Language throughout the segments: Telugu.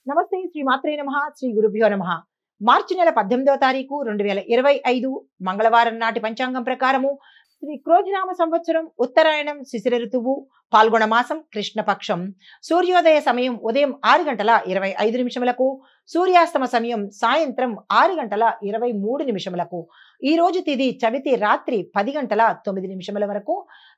నమస్తే శ్రీ మాత్రే నమః శ్రీ గురుభ్యో నమః. మార్చి నెల 18వ తారీఖు 2025 మంగళవారం నాటి పంచాంగం ప్రకారము శ్రీ క్రోధినామ సంవత్సరం ఉత్తరాయణం శిశిర ఋతువు పాల్గొన మాసం కృష్ణపక్షం. సూర్యోదయ సమయం ఉదయం 6:25 సూర్యాస్తమ సమయం సాయంత్రం 6:23. ఈ రోజు తిథి చవితి రాత్రి 10:09 వరకు.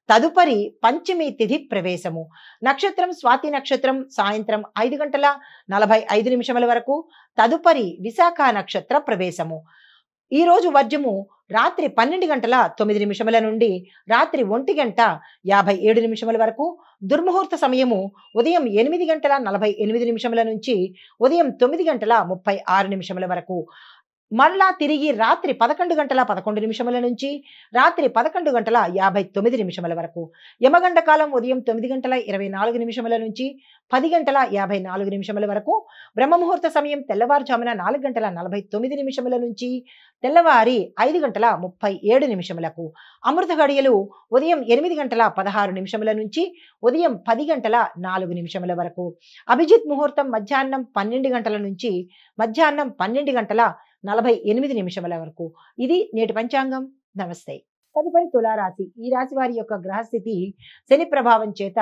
తదుపరి పంచమి తిథి ప్రవేశము. నక్షత్రం స్వాతి నక్షత్రం సాయంత్రం 5:45 వరకు. తదుపరి విశాఖ నక్షత్ర ప్రవేశము. ఈ రోజు వర్జము రాత్రి 12:09 నుండి రాత్రి 1:57 వరకు. దుర్ముహూర్త సమయము ఉదయం 8:48 నుంచి ఉదయం 9:36 వరకు. మరలా తిరిగి రాత్రి 11:11 నుంచి రాత్రి 11:59 వరకు. యమగండ కాలం ఉదయం 9:24 నుంచి 10:54 వరకు. బ్రహ్మముహూర్త సమయం తెల్లవారుజామున 4:49 నుంచి తెల్లవారి 5:37. అమృత గడియలు ఉదయం 8:16 నుంచి ఉదయం 10:04 వరకు. అభిజిత్ ముహూర్తం మధ్యాహ్నం 12 గంటల నుంచి మధ్యాహ్నం 12:48 వరకు. ఇది నేటి పంచాంగం. నమస్తే. తదుపరి తులారాశి. ఈ రాశి వారి యొక్క గ్రహస్థితి శని ప్రభావం చేత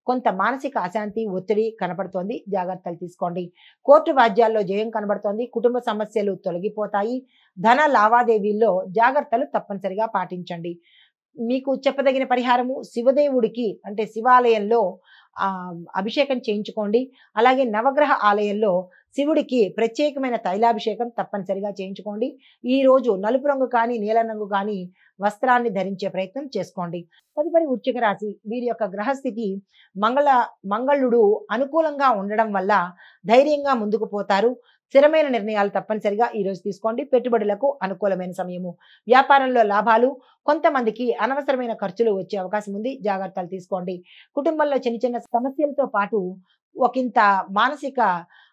కొంత మానసిక అశాంతి ఒత్తిడి కనబడుతోంది. జాగ్రత్తలు తీసుకోండి. కోర్టు వాద్యాల్లో జయం కనబడుతోంది. కుటుంబ సమస్యలు తొలగిపోతాయి. ధన లావాదేవీల్లో జాగ్రత్తలు తప్పనిసరిగా పాటించండి. మీకు చెప్పదగిన పరిహారము శివదేవుడికి అంటే శివాలయంలో అభిషేకం చేయించుకోండి. అలాగే నవగ్రహ ఆలయంలో శివుడికి ప్రత్యేకమైన తైలాభిషేకం తప్పనిసరిగా చేయించుకోండి. ఈ రోజు నలుపు రంగు కానీ నీలం రంగు కానీ వస్త్రాన్ని ధరించే ప్రయత్నం చేసుకోండి. తదుపరి వృశ్చిక రాశి. వీరి యొక్క గ్రహస్థితి మంగళుడు అనుకూలంగా ఉండడం వల్ల ధైర్యంగా ముందుకు పోతారు. స్థిరమైన నిర్ణయాలు తప్పనిసరిగా ఈ రోజు తీసుకోండి. పెట్టుబడులకు అనుకూలమైన సమయము. వ్యాపారంలో లాభాలు. కొంతమందికి అనవసరమైన ఖర్చులు వచ్చే అవకాశం ఉంది. జాగ్రత్తలు తీసుకోండి. కుటుంబంలో చిన్న చిన్న సమస్యలతో పాటు ఒకంత మానసిక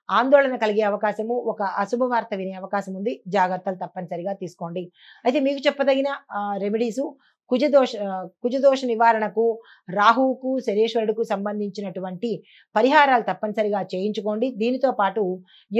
ఆందోళన కలిగే అవకాశము, ఒక అశుభ వార్త వినే అవకాశం ఉంది. జాగ్రత్తలు తప్పనిసరిగా తీసుకోండి. అయితే మీకు చెప్పదగిన రెమెడీసు కుజదోష నివారణకు రాహువుకు శనేశ్వరుడుకు సంబంధించినటువంటి పరిహారాలు తప్పనిసరిగా చేయించుకోండి. దీనితో పాటు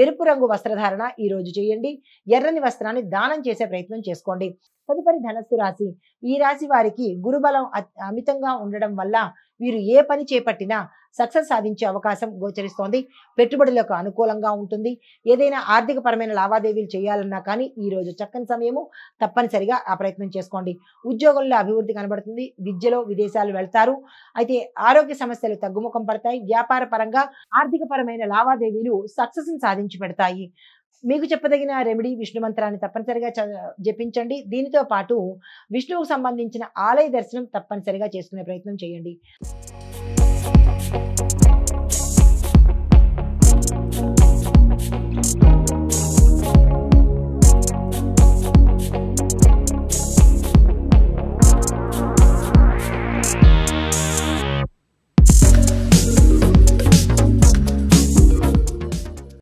ఎరుపు రంగు వస్త్రధారణ ఈ రోజు చేయండి. ఎర్రని వస్త్రాన్ని దానం చేసే ప్రయత్నం చేసుకోండి. తదుపరి ధనస్సు రాశి. ఈ రాశి వారికి గురుబలం అమితంగా ఉండడం వల్ల వీరు ఏ పని చేపట్టినా సక్సెస్ సాధించే అవకాశం గోచరిస్తోంది. పెట్టుబడులకు అనుకూలంగా ఉంటుంది. ఏదైనా ఆర్థిక పరమైన లావాదేవీలు చేయాలన్నా కానీ ఈ రోజు చక్కని సమయము. తప్పనిసరిగా ఆ ప్రయత్నం చేసుకోండి. ఉద్యోగంలో అభివృద్ధి కనబడుతుంది. విద్యలో విదేశాలు వెళ్తారు. అయితే ఆరోగ్య సమస్యలు తగ్గుముఖం పడతాయి. వ్యాపార పరంగా ఆర్థిక పరమైన లావాదేవీలు సక్సెస్ సాధించి పెడతాయి. మీకు చెప్పదగిన రెమెడీ విష్ణు మంత్రాన్ని తప్పనిసరిగా జపించండి. దీనితో పాటు విష్ణువుకు సంబంధించిన ఆలయ దర్శనం తప్పనిసరిగా చేసుకునే ప్రయత్నం చేయండి.